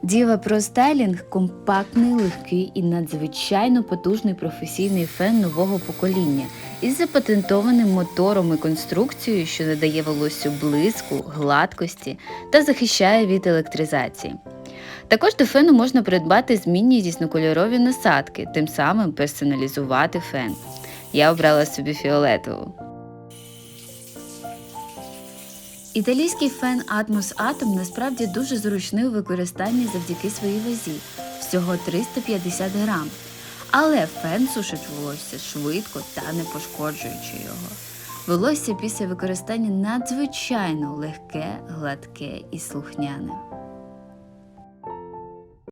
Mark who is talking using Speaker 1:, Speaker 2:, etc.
Speaker 1: Діва Pro Styling – компактний, легкий і надзвичайно потужний професійний фен нового покоління із запатентованим мотором і конструкцією, що надає волоссю блиску, гладкості та захищає від електризації. Також до фену можна придбати змінні різнокольорові насадки, тим самим персоналізувати фен. Я обрала собі фіолетову. Італійський фен Atmos Atom насправді дуже зручний у використанні завдяки своїй вазі – всього 350 грам. Але фен сушить волосся швидко та не пошкоджуючи його. Волосся після використання надзвичайно легке, гладке і слухняне.